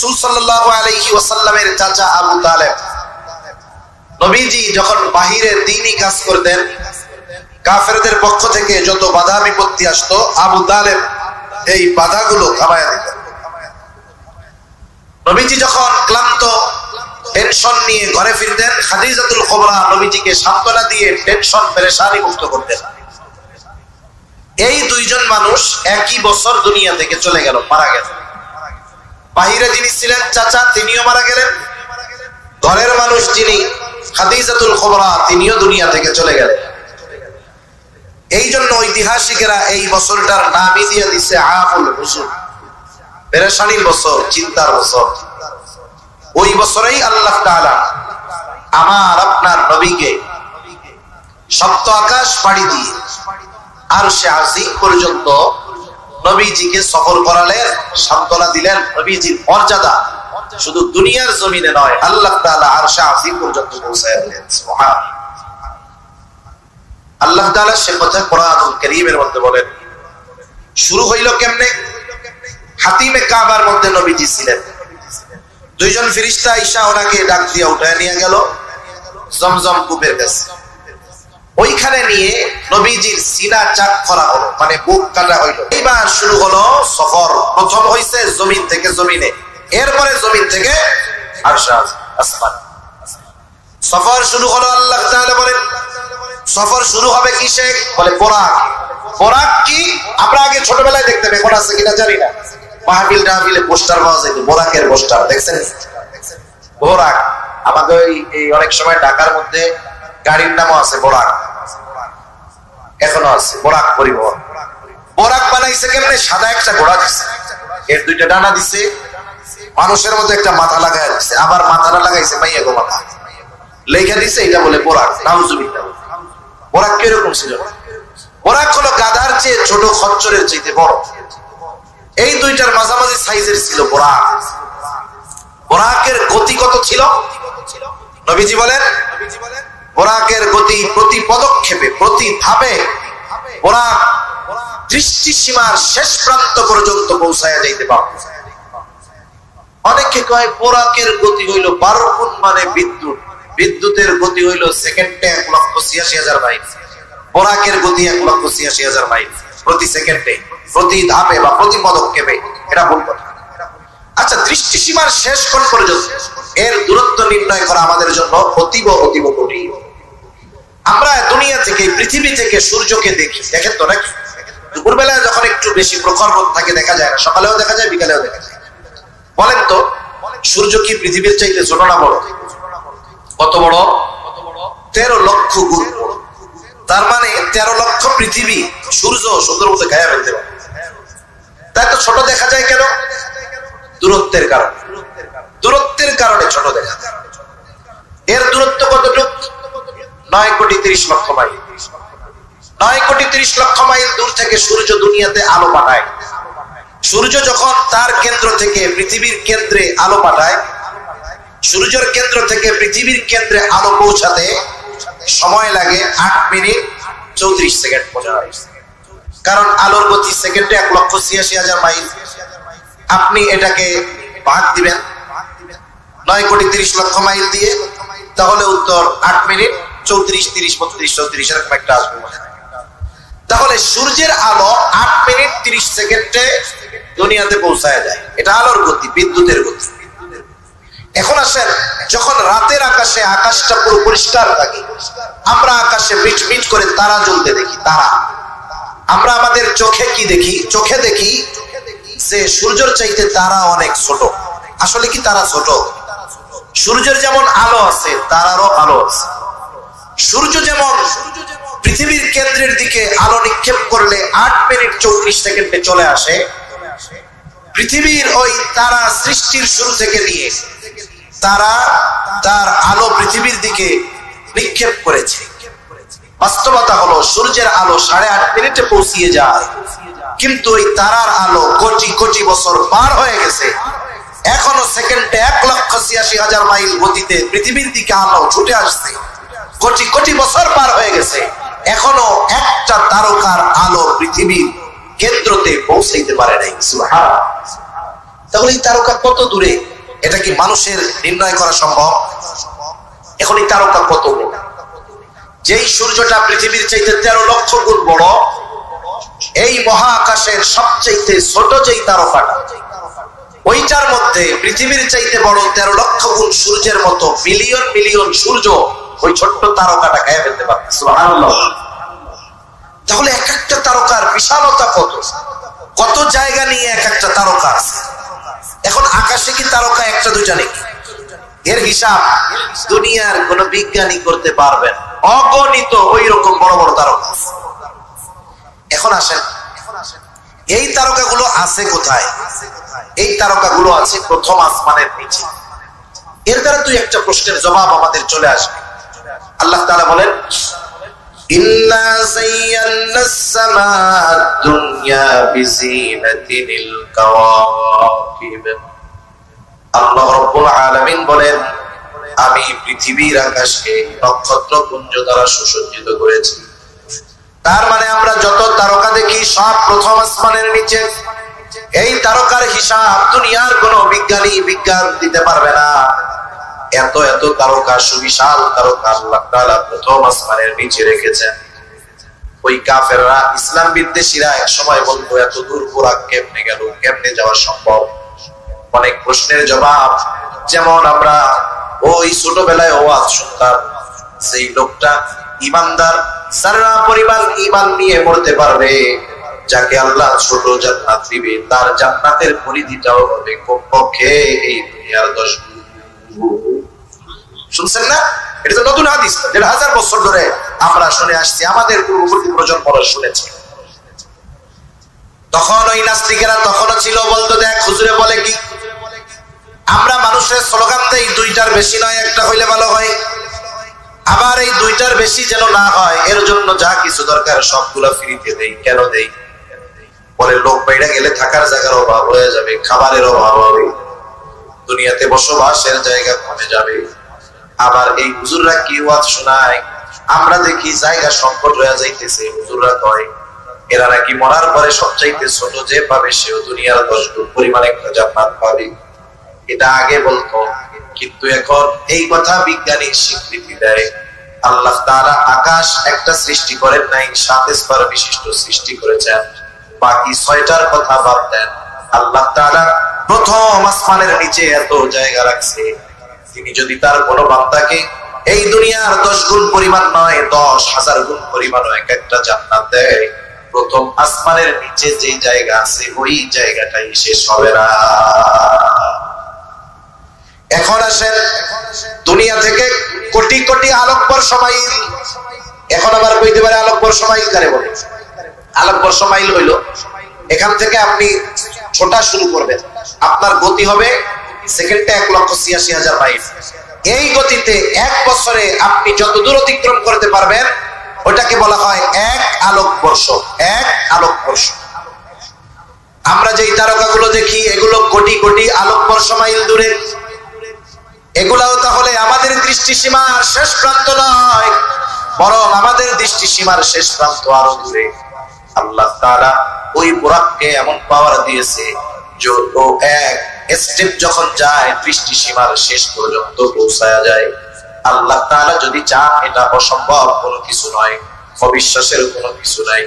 রাসূল সাল্লাল্লাহু আলাইহি ওয়াসাল্লামের চাচা আবু তালেব, নবীজি যখন বাহিরে দ্বীনি কাজ করতেন, কাফেরদের পক্ষ থেকে যত বাধা বিপত্তি আসতো, আবু তালেব এই বাধাগুলো থামায়া দিতেন। নবীজি যখন ক্লান্ত টেনশন নিয়ে ঘরে ফিরতেন, খাদিজাতুল কুবরা নবীজিকে সান্ত্বনা দিয়ে টেনশন পেরেশানি মুক্ত করতেন। এই দুইজন মানুষ একই বছর দুনিয়া থেকে চলে গেল, মারা গেল। বাহিরে যিনি ছিলেন চাচা, তিনিও মারা গেলেন। ঘরের মানুষ যিনি খাদিজাতুল কুবরা, তিনিও দুনিয়া থেকে চলে গেলেন। এই জন্য ঐতিহাসিকেরা এই বছরটার নামই দিয়ে দিছে আমুল হুজুন, পেরেশানির বছর, চিন্তার বছর। ওই বছরেই আল্লাহ তাআলা আমার আপনার নবীকে সপ্ত আকাশ পাড়ি দিয়ে আরশে আজিম পর্যন্ত নবীজিকে সফর করালেন, সান্ত্বনা দিলেন। নবীজির মর্যাদা শুধু দুনিয়ার জমিনে নয়, আল্লাহ তাআলা আরশে আজিম পর্যন্ত পৌঁছায় দিলেন। সুবহানাল্লাহ। আল্লাহ তাআলা সে কথা কোরআনুল কারীমের মধ্যে বলেন। শুরু হইল কেমনে? হাতিমে কাবার মধ্যে নবীজি ছিলেন। দুইজন ফেরেশতা আয়েশা ওনাকে ডাক দিয়ে উঠায় নিয়ে গেল জমজম কূপের কাছে। ওইখানে নিয়ে নবীজির সিনা চাক করা হলো, মানে বুক কাটা হইল। এইবার শুরু হলো সফর। প্রথম হইছে জমিন থেকে জমিনে, এরপরে জমিন থেকে আরশে আসমান। সফর শুরু হলো। আল্লাহ তাআলা বলেন সফর শুরু হবে কিসে? বলে বোরাক। বোরাক কি? আমরা আগে ছোটবেলায় দেখতাম, এখন আছে কিনা জানি না, মাহফিল টাহফিলে পোস্টার পাওয়া যেত, বোরাকের পোস্টার দেখছেন? বোরাক আমাদের এই অনেক সময় ঢাকার মধ্যে গাড়ির নামও আছে বোরাক, এখনো আছে বোরাক পরিবহন। বোরাক বানাইছে কেমনে? সাদা একটা ঘোড়া দিছে, এর দুইটা ডানা দিছে, মানুষের মধ্যে একটা মাথা লাগাই দিছে, আবার মাথাটা লাগাইছে মাইয়া গো মাথা লেখা দিছে, এটা বলে বোরাক। নাউজুবিল্লাহ। বোরাক কিরকম ছিল? বোরাক হলো গাধার চেয়ে ছোট, খচ্চরের চাইতে বড়। এই দুইটার মাঝামাঝি সাইজের ছিল বোরাক। বোরাকের গতি কত ছিল? নবীজি বলেন বোরাকের গতি প্রতি পদক্ষেপে, প্রতি ধাপে বোরাক দৃষ্টিসীমার শেষ প্রান্ত পর্যন্ত পৌঁছায়া যাইতে পারত। অনেকে কয় বোরাকের গতি হইল 12 গুণ, মানে বিদ্যুৎ। বিদ্যুতের গতি হইল সেকেন্ডে 1,86,000 মাইল। বোরাকের গতি 1,86,000 মাইল প্রতি সেকেন্ডে, প্রতি ধাপে বা প্রতি পদক্ষেপে। এটা ভুল কথা। আচ্ছা, দৃষ্টিসীমার শেষ কোণ পর্যন্ত এর দূরত্ব নির্ণয় করা আমাদের জন্য অতীব অতীব কঠিন। আমরা দুনিয়া থেকে, পৃথিবী থেকে সূর্যকে দেখি, দেখেন তো নাকি? দুপুরবেলায় যখন একটু বেশি প্রখর রোদ থাকে দেখা যায় না, সকালেও দেখা যায়, বিকালেও দেখা যায়। বলেন তো সূর্য কি পৃথিবীর চাইতে ছোট না বড়? কত বড়? 13 লক্ষ গুণ বড়। তার মানে 13 লক্ষ পৃথিবী সূর্য সুন্দর মতো গায়ে ফেলতে পারে। তাই তো ছোট দেখা যায় কেন? দূরত্বের কারণে। দূরত্বের কারণে ছোট দেখা যায়। এর দূরত্ব কতটুকু? 9,30,00,000 মাইল। 9,30,00,000 মাইল দূর থেকে সূর্য দুনিয়াতে আলো পাঠায়। সূর্য যখন তার কেন্দ্র থেকে পৃথিবীর কেন্দ্রে আলো পাঠায়, সূর্যের কেন্দ্র থেকে পৃথিবীর কেন্দ্রে আলো পৌঁছাতে সময় লাগে 8 মিনিট 34 সেকেন্ড পর্যন্ত। কারণ আলোর গতি সেকেন্ডে 1,86,000 মাইল। আপনি এটাকে ভাগ দিবেন 9,30,00,000 মাইল দিয়ে, তাহলে উত্তর 8 মিনিট 34, 30, 32, 34 এরকম একটা আসবে। তাহলে সূর্যের আলো 8 মিনিট 30 সেকেন্ডে দুনিয়াতে পৌঁছায় যায়। এটা আলোর গতি, বিদ্যুতের গতি। এখন আসেন, যখন রাতের আকাশে, আকাশটা পুরো পরিষ্কার থাকে, আমরা আকাশে মিট মিট করে তারা জ্বলতে দেখি। তারা আমরা আমাদের চোখে কি দেখি? চোখে দেখি যে সূর্যের চাইতে তারা অনেক ছোট। আসলে কি তারা ছোট? সূর্যের যেমন আলো আছে, তারারও আলো আছে। সূর্য যেমন পৃথিবীর কেন্দ্রের দিকে আলো নিক্ষেপ করলে 8 মিনিট 34 সেকেন্ডে চলে আসে, পৃথিবীর ওই তারা সৃষ্টির শুরু থেকে নিয়ে তারা তার আলো পৃথিবীর দিকে নিক্ষেপ করেছে। বাস্তবতা হলো সূর্যের আলো 8.5 মিনিটে পৌঁছিয়ে যায়, কিন্তু ওই তারার আলো কোটি কোটি বছর পার হয়ে গেছে। এখনো সেকেন্ডে 1,86,000 মাইল গতিতে পৃথিবীর দিকে আলো ছুটে আসছে। কোটি কোটি বছর পার হয়ে গেছে, এখনো একটা তারকার আলো পৃথিবীর কেন্দ্রতে পৌঁছাইতে পারে নাই। সুবহানাল্লাহ। তাহলে এই তারকা কত দূরে, এটা কি মানুষের নির্ণয় করা সম্ভব? এখন এই তারকা কত বড়? যেই সূর্যটা পৃথিবীর চাইতে 13 লক্ষ গুণ বড়, এই মহাকাশের সবচেয়ে ছোট যেই তারকাটা, ওইটার মধ্যে পৃথিবীর চাইতে বড় 13 লক্ষ গুণ সূর্যের মতো মিলিয়ন মিলিয়ন সূর্য ওই ছোট্ট তারকাটা গায়ে ফেলতে পারে। সুবহানাল্লাহ। তাহলে এক একটা তারকার বিশালতা কত, কত জায়গা নিয়ে এক একটা তারকা আছে। এখন আকাশে কি তারকা একটা দুইটা নাকি? এর হিসাব দুনিয়ার কোন বিজ্ঞানী করতে পারবেন, অগণিত ওই রকম বড় বড় তারকা আছে। এখন আসেন, এই তারকাগুলো আছে কোথায়? এই তারকাগুলো আছে প্রথম আসমানের নিচে। এর দ্বারা দুই একটা প্রশ্নের জবাব আমাদের চলে আসবে। আল্লাহ তাআলা বলেন, ইন্না যায়্যানাস সামা'আদ দুনিয়া বিজিনাতিল কাওয়াকিব। আল্লাহ রাব্বুল আলামিন বলেন, আমি পৃথিবীর আকাশকে নক্ষত্রপুঞ্জ দ্বারা সুসজ্জিত করেছি। তার মানে আমরা যত তারকা দেখি সব প্রথম আসমানের নিচে। এই তারকার হিসাব দুনিয়ার কোন বিজ্ঞানী বিজ্ঞান দিতে পারবে না। এত এত তারকা, সুবিশাল তারকা আল্লাহ তাআলা প্রথম আসমানের নিচে রেখেছেন। ওই কাফেররা, ইসলাম বিদ্বেষীরা এক সময় বলতো, এত দূর বুরাক কেমনে গেল, কেমনে যাওয়া সম্ভব? অনেক প্রশ্নের জবাব, যেমন আমরা ওই ছোটবেলায় ওয়াজ শুনতাম, সেই লোকটা ইমানদার, সারা পরিবার ঈমান নিয়ে মরতে পারবে, যাকে আল্লাহ ছোট জান্নাত দিবে, তার জান্নাতের পরিধিটাও হবে কমপক্ষে এই দুনিয়ার 10 গুণ। শুনছেন না? এটা তো নতুন হাদিস, 1000 বছর ধরে আমরা শুনে আসছি, আমাদের পূর্ববর্তী প্রজন্মরা শুনেছে। তখন ওই নাস্তিকেরা তখনও ছিল, বলতো, দেখ হুজুরে বলে কি, আমরা মানুষের স্লোগান দেই, 2টার বেশি নয়, একটা হইলে ভালো হয়। আবার এই 2টার বেশি যেন না হয়, এর জন্য যা কিছু দরকার সবগুলা ফ্রিতে দেই। কেন দেই? বলে লোক বাইরে গেলে থাকার জায়গার অভাব হয়ে যাবে, খাবারের অভাব হবে, দুনিয়াতে বসবাসের জায়গা কমে যাবে। আবার এই হুজুররা কি ওয়াজ শোনায়, আমরা দেখি জায়গা সংকট হয়ে যাইতেছে, হুজুররা কয় এরা নাকি মরার পরে সবচাইতে ছোট যে পাবে সেও দুনিয়ার 10 গুণ পরিমাণ একটা জান্নাত পাবে। এটা আগে বলতো, কিন্তু এখন এই কথা বিজ্ঞানী স্বীকৃতি দেয়। আল্লাহ তাআলা আকাশ একটা সৃষ্টি করেন নাই, 7 স্তর বিশিষ্ট সৃষ্টি করেছেন। বাকি 6টার কথা বাদ দেন, আল্লাহ তাআলা প্রথম আসমানের নিচে এত জায়গা রাখছে। তিনি যদি তার কোনো বান্দাকে এই দুনিয়ার 10 গুণ পরিমাণ নয়, 10,000 গুণ পরিমাণ এক একটা জান্নাত দেয়, প্রথম আসমানের নিচে যে জায়গা আছে ওই জায়গাটাই শেষ হবে না। এখন আসেন, দুনিয়া থেকে কোটি কোটি আলোকবর্ষ মাইল, এখন আবার কইতে পারে আলোকবর্ষ মাইল কারে বলে? আলোকবর্ষ মাইল হইল, এখান থেকে আপনি ছোটা শুরু করবেন, আপনার গতি হবে সেকেন্ডে 1,86,000 মাইল। এই গতিতে 1 বছরে আপনি যত দূর অতিক্রম করতে পারবেন ওটাকে বলা হয় 1 আলোকবর্ষ। 1 আলোকবর্ষ। আমরা যেই তারকাগুলো দেখি এগুলো কোটি কোটি আলোকবর্ষ মাইল দূরে। এগুলাও তাহলে আমাদের দৃষ্টিসীমার শেষ প্রান্ত নয়, বরং আমাদের দৃষ্টিসীমার শেষ প্রান্ত আরো দূরে। আল্লাহ তাআলা ওই বুরাককে এমন পাওয়ার দিয়েছে যে ও এক স্টেপ যখন যায় দৃষ্টিসীমার শেষ পর্যন্ত পৌঁছায়া যায়। আল্লাহ তাআলা যদি চান, এটা অসম্ভব কোনো কিছু নয়, অবিশ্বাসের কোনো কিছু নাই।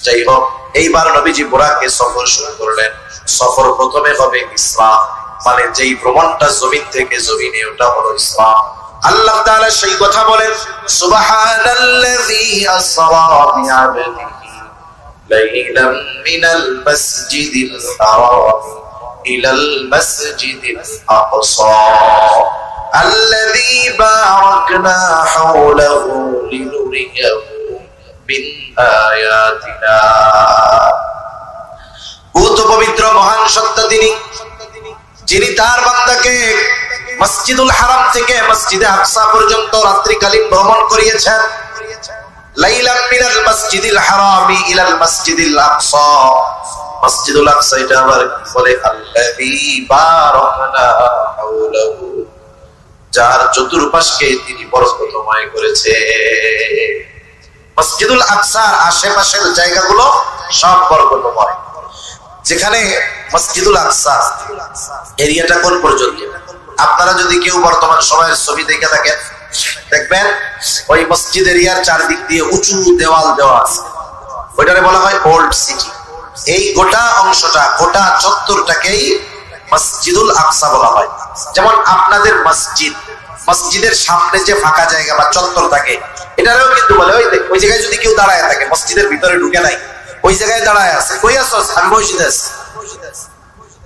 যাই হোক, এইবার নবীজি বুরাকে সফর শুরু করলেন। সফর প্রথমে হবে ইসলাম, মানে যেই ভ্রমণটা জমিন থেকে জমিনে, ওটা হলো ইসলাম। আল্লাহ তাআলা সেই কথা বলেন, সুবহানাল্লাযী আসরা বিআবদিহি লাইলাম মিনাল মাসজিদিল হারাম ইলাল মাসজিদিল আকসা আল্লাযী বারাকনা হাওলাহু লিনুরিয়াহু মিন আয়াতিনা। বহুত পবিত্র মহান সত্তা তিনি, যিনি তার বান্দাকে মসজিদুল হারাম থেকে মসজিদে আকসা পর্যন্ত রাত্রিকালীন ভ্রমণ করিয়েছেন। লাইলাম মিনাল মাসজিদিল হারামি ইলাল মাসজিদিল আকসা। মসজিদুল আকসা এটা আবার বলে আল্লাযী বারাকনা হাওলাহু, যার চতুর্পাশকে তিনি বরকতময় করেছে। মসজিদুল আকসার আশেপাশের জায়গাগুলো সব বরকতময়। যেখানে মসজিদুল আকসা এরিয়াটা কোন পর্যন্ত, আপনারা যদি কেউ বর্তমান সময়ের ছবি দেখে থাকেন দেখবেন ওই মসজিদ এরিয়ার চারদিক দিয়ে উঁচু দেওয়াল দেওয়া আছে, ওইটারে বলা হয় ওল্ড সিটি। এই গোটা অংশটা, গোটা চত্বরটাকেই মসজিদুল আকসা বলা হয়। যেমন আপনাদের মসজিদ, মসজিদের সামনে যে ফাঁকা জায়গা বা চত্বর থাকে এটারেও কিন্তু বলে ওই জায়গায় যদি কেউ দাঁড়ায় থাকে, মসজিদের ভিতরে ঢুকে নাই, ওই জায়গায় দাঁড়ায় আছে, কই আছো? আমি মসজিদে আছি,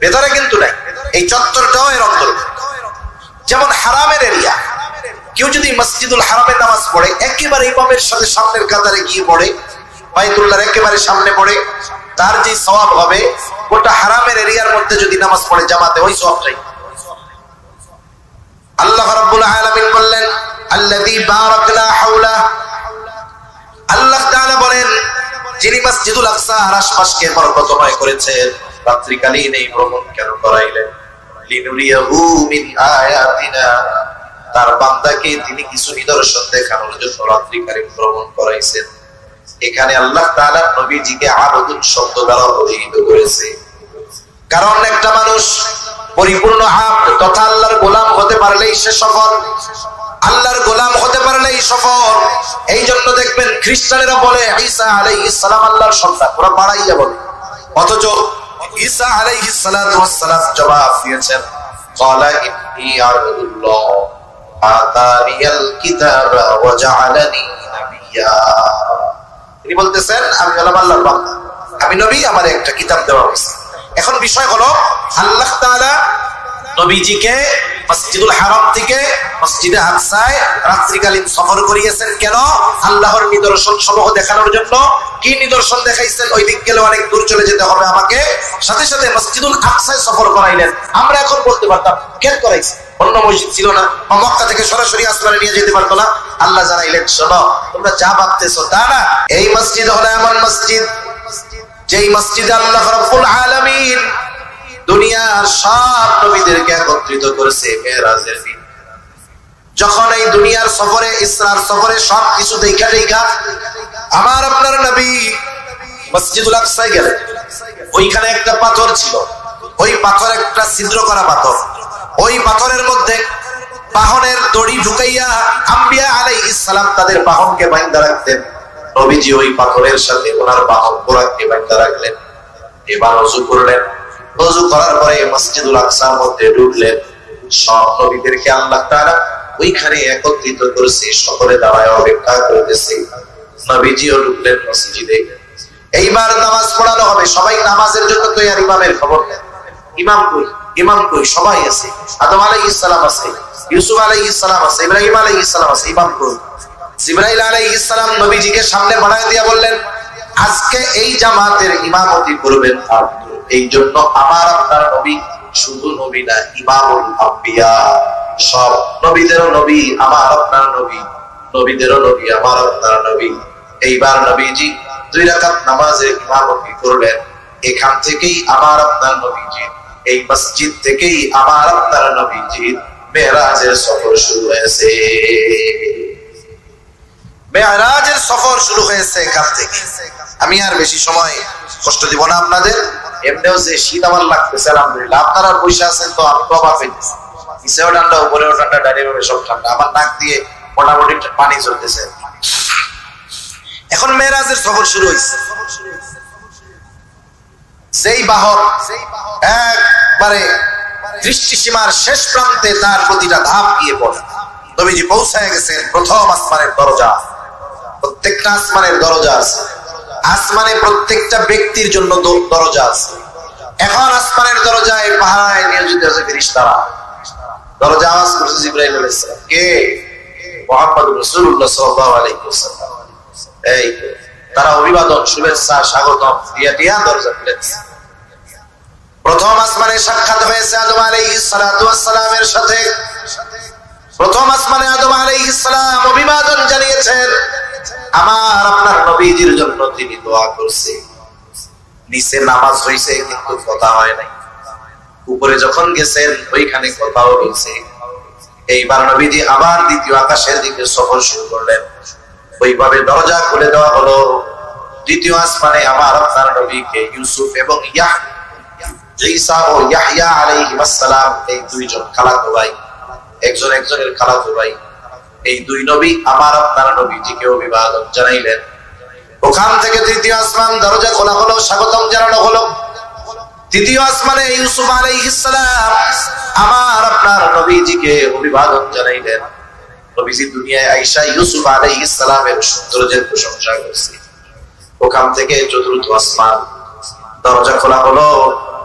ভেতরে কিন্তু নাই। এই চত্বরটাও এর অন্তর্গত। যেমন হারামের এরিয়া, কেউ যদি মসজিদুল হারামের নামাজ পড়ে একেবারে ইমামের সাথে সামনের কাতারে গিয়ে পড়ে, বাইতুল্লাহর একেবারে সামনে পড়ে, তার যে সওয়াব হবে গোটা হারামের এরিয়ার মধ্যে যদি নামাজ পড়ে জামাতে, ওই সওয়াবটাই। আল্লাহ রাব্বুল আলামিন বললেন আল্লাযী বারাকনা হাওলা, আল্লাহ তাআলা বলেন যিনি মসজিদুল আকসা আর আশপাশকে বরকতময় করেছেন, রাত্রিকালীন এই ভ্রমণ কেন করাইলেন? লিনুরিয়াহু মিন আয়াতিনা, তার বান্দাকে তিনি কিছু নিদর্শন দেখানোর জন্য রাত্রিকালীন ভ্রমণ করাইছেন। এখানে আল্লাহ তাআলা নবীজিকে আবদুন শব্দ দ্বারা অভিহিত করেছে, কারণ একটা মানুষ পরিপূর্ণ আব্দ তথা আল্লাহর গোলাম হতে পারলেই সে সফল, আল্লাহর গোলাম হতে পারলেই সফল। এই জন্য দেখবেন খ্রিস্টানেরা বলে ঈসা আলাইহিস সালাম আল্লাহর সন্তান, ওরা বাড়াইয়া বলে, অথচ ঈসা আলাইহিস সালাতু ওয়াস সালাম জবাব দিয়েছেন ক্বালা ইন্নী আবদুল্লাহ আতানিয়াল কিতাবা ওয়া জাআলানি নাবিয়্যা। তিনি বলতেছেন আমি হলাম আল্লাহর বান্দা, আমি নবী, আমার একটা কিতাব দেওয়া হয়েছে। এখন বিষয় হলো আল্লাহ তাআলা নবীজিকে মসজিদুল হারাম থেকে মসজিদে আকসায় রাত্রিকালীন সফর করিয়েছেন কেন? আল্লাহর নিদর্শন সমূহ দেখানোর জন্য। কি নিদর্শন দেখাইছেন? ওই দিক গেলে অনেক দূর চলে যেতে হবে আমাকে, সাথে সাথে মসজিদুল আকসায় সফর করাইলেন। আমরা এখন বলতে পারতাম কেন করাইছে, অন্য মসজিদ ছিল না, বা মক্কা থেকে সরাসরি আসমানে নিয়ে যেতে পারতো না। আল্লাহ জানাইলেন শোনো, তোমরা যা ভাবতেছো তা না, এই মসজিদ হলো এমন মসজিদ যেই মসজিদে আল্লাহ রাব্বুল আলামিন দুনিয়ার সব নবীদেরকে একত্রিত করেছে মেরাজের দিন। যখন এই দুনিয়ার সফরে, ইসরার সফরে সব কিছু দেখা আমার আপনার নবী মসজিদুল আকসায় গেলেন, ওইখানে একটা পাথর ছিল, ওই পাথর একটা ছিদ্র করা পাথর, ওই পাথরের মধ্যে বাহনের দড়ি ঢুকাইয়া আম্বিয়া আলাইহিস সালাম তাদের বাহনকে বাঁধা রাখতেন। নবীজি ওই পাথরের সাথে ওনার বাহন গোরাকে বাঁধা রাখলেন। এবার ওযু করলেন, ওযু করার পরে মসজিদুল আকসার মধ্যে ঢুকলেন। সব নবীদেরকে আল্লাহ তাআলা ওইখানে একত্রিত করেছে, সকলে দাঁড়ায় অপেক্ষা করতেছে। নবীজিও ঢুকলেন মসজিদে। এইবার নামাজ পড়ানো হবে, সবাই নামাজের জন্য তৈরি। ইমামের খবর নেন, ইমাম কই? ইমাম কই? সবাই আছে, আদম আলাইহিস সালাম আছে, ইউসুফ আলাইহিস সালাম আছে, ইব্রাহিম আলাইহিস সালাম আছে, ইমাম কই? জিবরাইল আলাইহিস সালাম নবীজিকে সামনে বাড়ায় দিয়া বললেন আজকে এই জামাতের ইমামতি করবেন আপনি। এই জন্য আমার আপনার নবী শুধু নবী না, ইমামুল আম্বিয়া, সব নবীদেরও নবী আমার আপনার নবী, নবীদেরও নবী আমার আপনার নবী। এইবার নবীজি 2 রাকাত নামাজের ইমামতি করলেন। এখান থেকেই আমার আপনার নবীজি, এই মসজিদ থেকেই আমার আপনার নবীজি মেরাজের সফর শুরু হয়েছে। মেরাজের সফর শুরু হয়েছে এখান থেকে। আমি আর বেশি সময় কষ্ট দিব না আপনাদের। এমনিও যে শীত আমার লাগতেছে আলহামদুলিল্লাহ, আপনারা বসে আছেন তো আমি তো অবাক হইতেছি, নিচেও ঠান্ডা উপরেও ঠান্ডা, দাঁড়িয়ে সব ঠান্ডা, আমার নাক দিয়ে মোটামুটি পানি চলতেছে। এখন মেরাজের সফর শুরু হয়েছে। যেই বাহন একবারে দৃষ্টিসীমার শেষ প্রান্তে তার প্রতিটা ধাপ গিয়ে পড়ে, নবীজি পৌঁছায় গেছেন প্রথম আসমানের দরজা। প্রত্যেকটা আসমানের দরজা আছে, আসমানে প্রত্যেকটা ব্যক্তির জন্য দরজা আছে। এখন আসমানের দরজায় পাহারায় নিয়োজিত আছে ফেরেশতারা। দরজা আওয়াজ করছে জিবরাইল আলাইহিস সালাম, কে? মুহাম্মদুর রাসূলুল্লাহ সাল্লাল্লাহু আলাইহি ওয়াসাল্লাম। এই তারা অভিবাদন, শুভেচ্ছা, স্বাগতম দিয়া দিয়া দরজা খুলে দিয়েছে। প্রথম আসমানে সাক্ষাৎ হয়েছে আদম আলাইহিস সালাতু ওয়াস সালামের সাথে। প্রথম আসমানে আদম আলাইহিস সালাম অভিবাদন জানিয়েছেন, আমার আপনার নবীজির জন্য তিনি দোয়া করছে। নিচে নামাজ হইছে কিন্তু কথা হয় নাই, উপরে যখন গেছেন ওইখানে কথাও হইছে। এইবার নবীজি আবার দ্বিতীয় আকাশের দিকে সফর শুরু করলেন। ওইভাবে দরজা খুলে দেওয়া হলো। দ্বিতীয় আসমানে আমার আপনার নবীকে ইউসুফ এবং ঈসা ও ইয়াহইয়া আলাইহিস সালাম, এই দুইজন খালাতো ভাই, একজন একজনের খালাতো ভাই, এই দুই নবী আমার আপনার নবীজিকে অভিবাদন জানাইলেন। ওখান থেকে তৃতীয় আসমান দরজা খোলা হলো, স্বাগতম জানানো হলো। তৃতীয় আসমানে ইউসুফ আলাইহিস সালাম আমার আপনার নবীজিকে অভিবাদন জানাইলেন। নবীজি দুনিয়ায় আইসা ইউসুফ আলাইহিস সালামের সৌন্দর্যের প্রশংসা করছে। ওখান থেকে চতুর্থ আসমান দরজা খোলা হলো,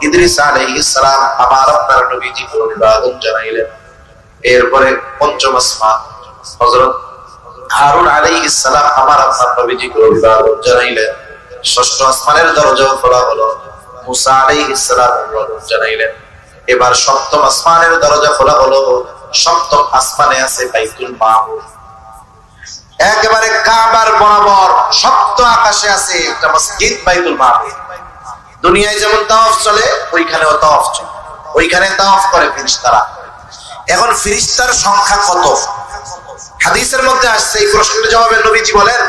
ইদ্রিস আলাইহিস সালাম আমার আপনার নবীজিকে অভিবাদন জানাইলেন। এরপরে পঞ্চম আসমান হযরত হারুন আলাইহিস সালাম আমার আপনার নবীজিকে অভিবাদন জানাইলেন। ষষ্ঠ আসমানের দরজা খোলা হলো, মুসা আলাইহিস সালাম অভিবাদন জানাইলেন। এবার সপ্তম আসমানের দরজা খোলা হলো, সপ্তম আসমানে আছে বাইতুল মামুর। একেবারে কাবার বরাবর সপ্ত আকাশে আছে একটা মসজিদ বাইতুল মামুর। দুনিয়ায় যেমন তাওয়াফ চলে ওইখানেও তাওয়াফ চলে, ওইখানে তাওয়াফ করে ফেরেশতারা। এখন ফেরেশতার সংখ্যা কত? হাদিসের মধ্যে আসছে, এই প্রশ্নের জবাবে নবীজি বলেন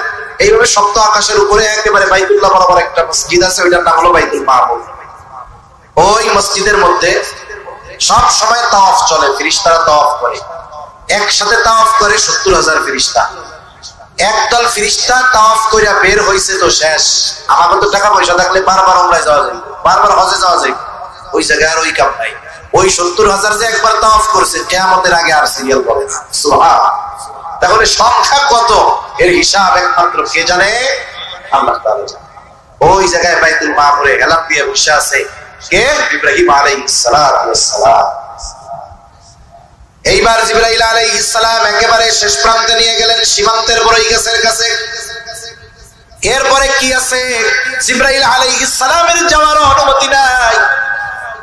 এইভাবে সপ্ত আকাশের উপরে একেবারে বাইতুল্লাহ বরাবর একটা মসজিদ আছে, ওইটার নাম হলো বাইতুল মামুর। ওই মসজিদের মধ্যে সব সময় তাওয়াফ চলে, ফেরেশতারা তাওয়াফ করে। একসাথে তাওয়াফ করে 70,000 ফেরেশতা। একদল ফেরেশতা তাওয়াফ কইরা বের হইছে তো শেষ। আমাদের তো টাকা পয়সা থাকলে বারবার উমরায় যাওয়া যায়, বারবার হজে যাওয়া যায়, ওই জায়গায় আর ওই কাম নাই। ওই 70,000 যে একবার তাওয়াফ করছে কিয়ামতের আগে আর সিরিয়াল করে না। সুবহান। তাহলে সংখ্যা কত এর হিসাব একমাত্র কে জানে? আল্লাহ তাআলা জানে। ওই জায়গায় বাইতুল মামুরে হেলাম দিয়ে বসে আছে কে? ইব্রাহিম আলাইহিস সালাম। এইবার জিবরাইল আলাইহিস সালাম একেবারে শেষ প্রান্তে নিয়ে গেলেন, সীমান্তের বড়ই গাছের কাছে। এরপরে কি আছে? জিবরাইল আলাইহিস সালামের যাওয়ার অনুমতি নাই।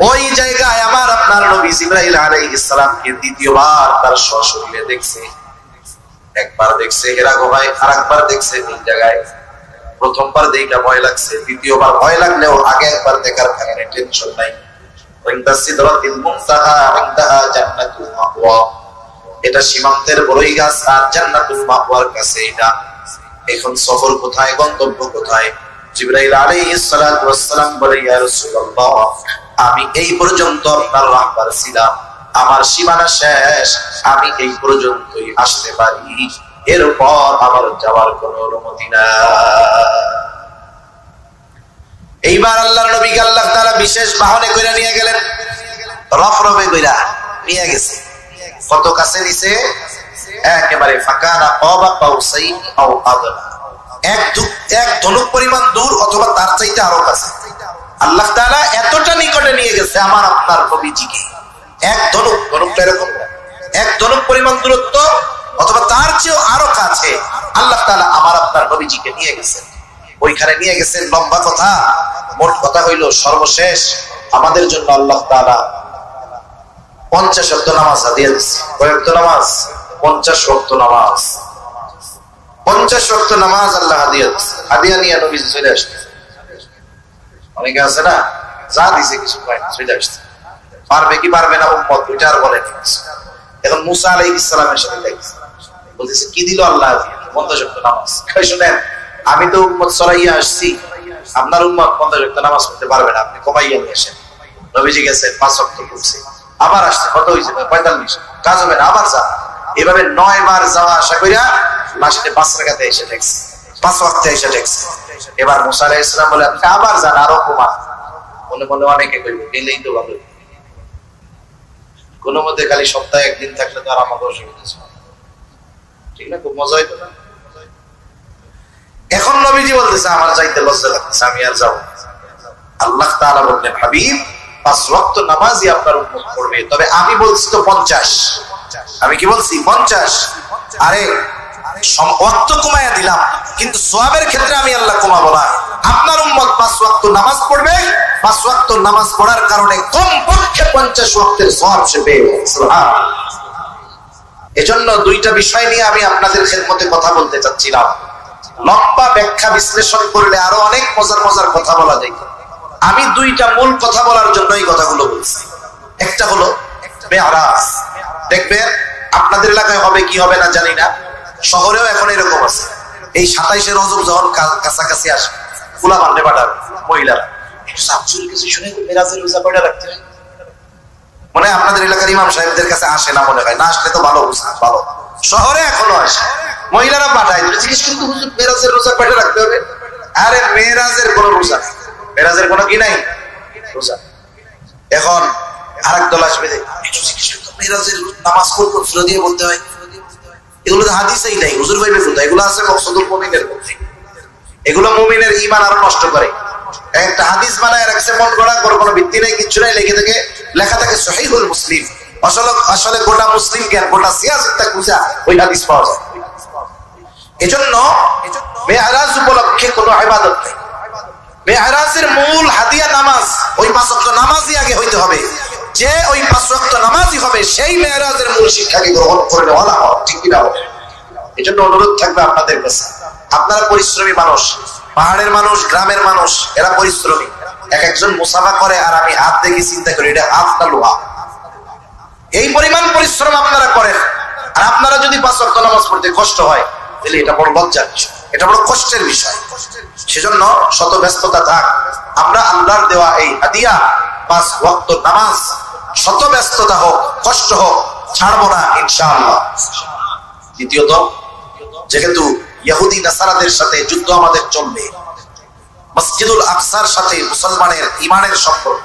ওই জায়গায় আমার আপনার নবী জিবরাইল আলাইহিস সালামকে দ্বিতীয়বার তার সশরীরে দেখছে। একবার দেখছে হেরা গুহায়, আরেকবার দেখছে তিন জায়গায়। প্রথমবার দেখা ভয় লাগছে, দ্বিতীয়বার ভয় লাগলেও আগে একবার দেখার কারণে টেনশন নাই। এটা সীমান্তের বড়ই গাছ আর জান্নাতুল মাওয়ার কাছে। এটা এখন সফর কোথায়, গন্তব্য কোথায়? জিবরাইল আলাইহিস সালাতু ওয়াস সালাম বলে, ইয়া রাসূলুল্লাহ, আমি এই পর্যন্ত আপনার রাহবার ছিলাম, আমার সীমানা শেষ, আমি এই পর্যন্তই আসতে পারি, এরপর আমার যাওয়ার কোনো অনুমতি নাই। এইবার আল্লাহর নবীকে আল্লাহ তাআলা বিশেষ বাহনে কইরা নিয়ে গেলেন, রফরফে কইরা নিয়ে গেছে। কত কাছে নিছে? একেবারে ফাকানা কাবা কাউসাইন আও আদনা, এক ধনুক পরিমাণ দূর অথবা তার চাইতে আরো কাছে। আল্লাহ তাআলা এতটা নিকটে নিয়ে গেছে আমার আপনার নবীজিকে। এক ধনুক, ধনুকটা এরকম এক ধনুক পরিমাণ দূরত্ব অথবা তার চেয়েও আরো কাছে আল্লাহ তাআলা আমার আপনার নবীজিকে নিয়ে গেছেন। ওইখানে নিয়ে গেছেন। লম্বা কথা, মোট কথা হইল সর্বশেষ আমাদের জন্য আল্লাহ তাআলা 50 ওয়াক্ত নামাজ হাদিয়া দিয়েছে। কয় ওয়াক্ত নামাজ? 50 ওয়াক্ত নামাজ। 50 ওয়াক্ত নামাজ আল্লাহ হাদিয়া দিয়েছে। হাদিয়া নিয়ে নবী চলে আসছে। অনেকে আছে না, যা দিছে কিছু পায় না, চলে আসছে। পারবে কি পারবে না উম্মত ওইটা আর বলে। এখন মুসা আলাইহিস সালামের সাথে দেখছে, বলতেছে কি দিল আল্লাহ? 50 ওয়াক্ত নামাজ। কই শুনেন, আমি তো উম্মত সরাইয়া আসছি, আপনার উম্মত 50 ওয়াক্ত নামাজ পড়তে পারবে না, আপনি কমাইয়া নিয়ে আসেন। নবীজি গেছে 5 ওয়াক্ত পড়ছে, আবার আসছে, কত হয়েছে? 45। কাজ হবে না, আবার যা। এভাবে 9 বার যাওয়া আসা কইরা লাস্টে 5 রাকাতে এসে দেখছে, 5 ওয়াক্তে এসে দেখছে। এবার মুসা আলাইহিস সালাম বলে, আপনি আবার যান, আরো কমান। মনে মনে অনেকে কইবে গেলেই তো ভালো, কোন মধ্যে খালি সপ্তাহে একদিন থাকলে তো আর আমাকে অসুবিধা ছিল, ঠিক না? খুব মজা হইতো না? এখন নবীজি বলতেছে আমার যাইতে লজ্জা লাগতেছে, আমি আর যাবো। আল্লাহ তাআলা বললেন, হাবিব 5 ওয়াক্ত নামাজই আপনার উম্মত পড়বে, তবে আমি বলছি তো 50। আমি কি বলছি? 50। আরে ওয়াক্ত কমায়া দিলাম, কিন্তু সওয়াবের ক্ষেত্রে আমি আল্লাহ কমাবো না। আপনার উম্মত 5 ওয়াক্ত নামাজ পড়বে, 5 ওয়াক্ত নামাজ পড়ার কারণে কমপক্ষে 50 ওয়াক্তের সওয়াব সে পেয়ে। সুবহানাল্লাহ। এজন্য দুইটা বিষয় নিয়ে আমি আপনাদের খেদমতে কথা বলতে চাচ্ছিলাম। লম্বা ব্যাখ্যা বিশ্লেষণ করলে আরো অনেক মজার মজার কথা বলা যায়। আমি দুইটা মূল কথা বলার জন্য এই কথাগুলো বলছি। একটা হলো মেরাজ। দেখবেন আপনাদের এলাকায় হবে কি হবে না জানি না, শহরেও এখন এরকম আছে। এই 27শে রজব যখন কাছাকাছি আসে, ফুলা মারলে পাঠাবে মহিলারা, হুজুরের কাছে শুনে মেরাজের রোজা কয়টা রাখতে হয়? মনে হয় আপনাদের এলাকার ইমাম সাহেবদের কাছে আসে না, মনে হয় না, আসলে তো ভালো ভালো। শহরে এখনো আসে, মহিলারা পাঠায়, জিজ্ঞেস কিন্তু হুজুর মেরাজের রোজা কয়টা রাখতে হবে? আরে মেরাজের কোনো রোজা নেই, মেরাজের কোনো কি নাই রোজা। এখন আরেক দল আসবে, মেরাজের নামাজ করবো সুরা দিয়ে বলতে হয়, এগুলো তো হাদিসেই নাই, হুজুর ভাইবে কোথায়? এগুলো আছে মকসুদুল মুমিনের মধ্যে, এগুলো মুমিনের ঈমান আরো নষ্ট করে। একটা হাদিস বানায় রাখছে মন গড়া, কোনো ভিত্তি নাই, কিচ্ছু নাই, লেখা থাকে সহিহুল মুসলিম। আসলে গোটা মুসলিম জ্ঞান, গোটা সিয়াসতটা খুঁজা ওই হাদিস পাওয়া যায়। এজন্য মেরাজ উপলক্ষে কোনো ইবাদত নেই। মেরাজের মূল হাদিয়া নামাজ, ওই 5 ওয়াক্ত নামাজই আগে হইতে হবে। যে ওই 5 ওয়াক্ত নামাজই হবে, সেই মেরাজের মূল শিক্ষাকে গ্রহণ করে নেওয়া হয়, ঠিক কিনা? এজন্য অনুরোধ থাকবে আপনাদের কাছে, আপনারা পরিশ্রমী মানুষ, পাহাড়ের মানুষ, গ্রামের মানুষ, এরা পরিশ্রমী। একজন মুসাফা করে আর আমি হাত দেখে চিন্তা করি এটা হাত না লোহা। এই পরিমাণ পরিশ্রম আপনারা করেন, আর আপনারা যদি 5 ওয়াক্ত নামাজ পড়তে কষ্ট হয়, তাহলে এটা বড় লজ্জার বিষয়, এটা বড় কষ্টের বিষয়। সেজন্য শত ব্যস্ততা থাক, আমরা আল্লাহর দেওয়া এই হাদিয়া 5 ওয়াক্ত নামাজ, শত ব্যস্ততা হোক, কষ্ট হোক, ছাড়বো না ইনশাআল্লাহ। দ্বিতীয়ত, যেহেতু ইহুদি নাসারাদের সাথে যুদ্ধ আমাদের চলবে, মসজিদুল আকসার সাথে মুসলমানের ঈমানের সম্পর্ক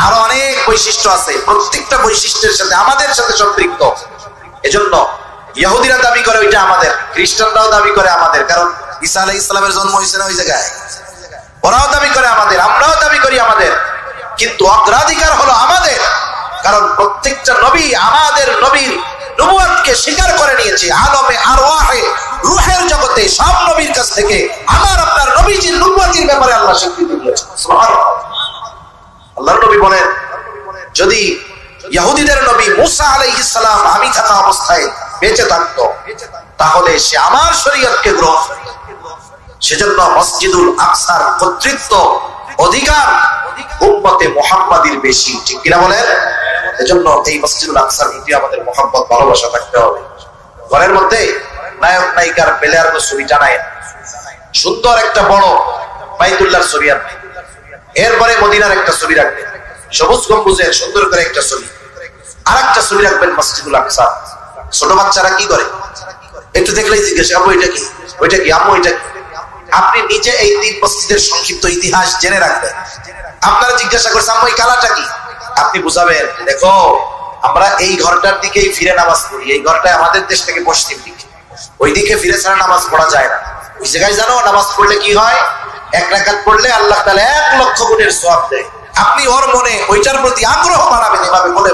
আরো অনেক বৈশিষ্ট্য আছে, প্রত্যেকটা বৈশিষ্ট্যের সাথে আমাদের সাথে সম্পৃক্ত। এজন্য ইহুদিরা দাবি করে ওইটা আমাদের, খ্রিস্টানরাও দাবি করে আমাদের, কারণ ঈসা আলাইহিস সালামের জন্ম হয়েছে না ওই জায়গায়, ওরাও দাবি করে আমাদের, আমরাও দাবি করি আমাদের, কিন্তু অগ্রাধিকার হলো আমাদের। কারণ প্রত্যেকটা নবী আমাদের নবীর নবুয়তকে স্বীকার করে নিয়েছে। আলমে আরওয়াহে, রূহের জগতে সব নবীর কাছ থেকে আমার আপনার নবীজির নবুয়তের ব্যাপারে আল্লাহ স্বীকৃতি দিয়েছেন। সুবহানাল্লাহ। আল্লাহর নবী বলেন, যদি ইহুদিদের নবী মুসা আলাইহিস সালাম আমি থাকা অবস্থায় বেঁচে থাকতো, তাহলে সে আমার শরীয়তকে গ্রহণ করত। সেজন্য মসজিদুল আকসার কর্তৃত্ব, অধিকার উম্মতে মুহাম্মাদির বেশি, ঠিক কিনা বলেন? এজন্য এই মসজিদুল আকসার প্রতি আমাদের মহব্বত, ভালোবাসা থাকতে হবে। ঘরের মধ্যে নায়ক নায়িকার প্লেয়ারদের ছবি টানায়, সুন্দর একটা বড় বাইতুল্লাহর ছবি আনবে, এরপরে মদিনার একটা ছবি রাখবেন, সবুজ গম্বুজের সুন্দর করে একটা ছবি, আর একটা ছবি রাখবেন মসজিদুল আকসা। ছোট বাচ্চারা কি করে? একটু দেখলেই জিজ্ঞেস, আম্মু এটা কি, ওইটা কি, আম্মু এটা কি? আপনি নিজে এই 3 মসজিদের সংক্ষিপ্ত ইতিহাস জেনে রাখবেন। আপনারা জিজ্ঞাসা করছেন, আম্মু এই কালারটা কি? আপনি বুঝাবেন, দেখো আমরা এই ঘরটার দিকেই ফিরে নামাজ পড়ি, এই ঘরটা আমাদের দেশ থেকে পশ্চিম দিকে, ওই দিকে ফিরে ছাড়া নামাজ পড়া যায় না। ওই জায়গায় জানো নামাজ পড়লে কি হয়? 1 রাকাত পড়লে আল্লাহ তাআলা 1 লক্ষ গুণের সওয়াব দেয়। আপনি ওর মনে ওইটার প্রতি আগ্রহ বাড়াবেন, এভাবে বলে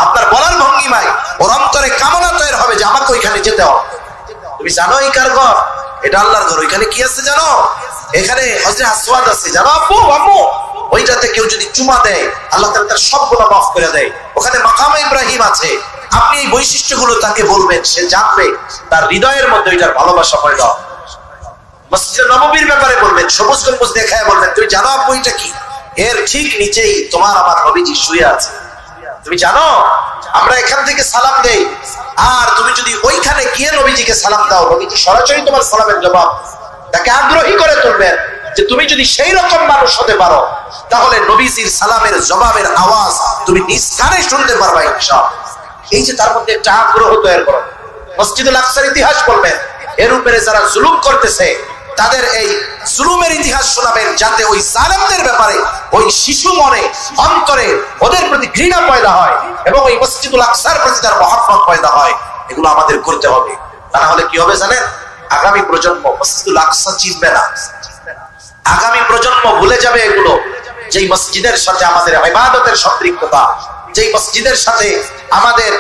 আপনার বলার ভঙ্গিমায় ওর অন্তরে কামনা তৈরি হবে যে আমাকে ওইখানে যেতে হবে। তুমি জানো এই কার ঘর? এটা আল্লাহর ঘর। ওইখানে কি আছে জানো? এখানে হযরত আসওয়াদ আছে, জানো আব্বু আম্মু? ওইটাতে কেউ যদি চুমা দেয় আল্লাহ তাআলা তার সব গুনাহ মাফ করে দেয়। ওখানে মাকামে ইব্রাহিম আছে। আপনি এই বৈশিষ্ট্যগুলো তাকে বলবেন, সে জানবে, তার হৃদয়ের মধ্যে ওইটার ভালোবাসা পয়দা হবে। মসজিদে নববীর ব্যাপারে বলবেন, সবুজ গম্বুজ দেখায় বলবেন, তুমি জানো আব্বু এটা কি? এর ঠিক নিচেই তোমার আমার নবীজি শুয়ে আছে। তুমি জানো আমরা এখান থেকে সালাম দেই, আর তুমি যদি ওইখানে গিয়ে নবীজিকে সালাম দাও, নবীজি সরাসরি তোমার সালামের জবাব। তাকে আগ্রহী করে তুলবেন যে তুমি যদি সেই রকম মানুষ হতে পারো, তাহলে নবীজির সালামের জবাবের আওয়াজ তুমি নিজ কানে শুনতে পারবা ইনশাআল্লাহ। এই যে তার মধ্যে একটা আগ্রহ তৈরি করো। মসজিদুল আকসার ইতিহাস বলবেন, এর উপরে যারা জুলুম করতেছে তাদের এই জুলুমের ইতিহাস শোনাবেন, যাতে ওই জালেমদের ব্যাপারে ওই শিশু মনে অন্তরে ওদের প্রতি ঘৃণা পয়দা হয় এবং ওই মসজিদুল আকসার প্রতি তার মহব্বত পয়দা হয়। এগুলো আমাদের করতে হবে, তা না হলে কি হবে জানেন? আগামী প্রজন্ম মসজিদুল আকসা চিনবে না, আগামী প্রজন্ম ভুলে যাবে এগুলো। যেই মসজিদের সাথে আমাদের ইবাদতের সম্পৃক্ততা, যেই মসজিদের সাথে আমাদের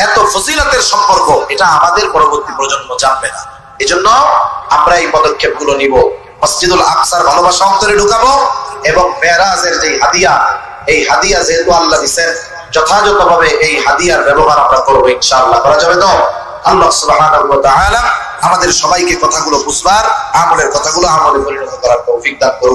এত ফজিলতের সম্পর্ক, এটা আমাদের পরবর্তী প্রজন্ম জানবে না। এজন্য আমরা এই পদক্ষেপগুলো নিব, মসজিদুল আকসার ভালোবাসা অন্তরে ঢুকাবো এবং মেরাজের যে হাদিয়া, এই হাদিয়া যেহেতু আল্লাহ দিয়েছেন, যথাযথভাবে এই হাদিয়ার ব্যবহার আমরা করবো ইনশাআল্লাহ। করা যাবে তো? আল্লাহ সুবহানাহু ওয়া তাআলা আমাদের সবাইকে কথাগুলো বুঝবার, আমলের কথাগুলো আমলে পরিণত করার তৌফিক দান করুন।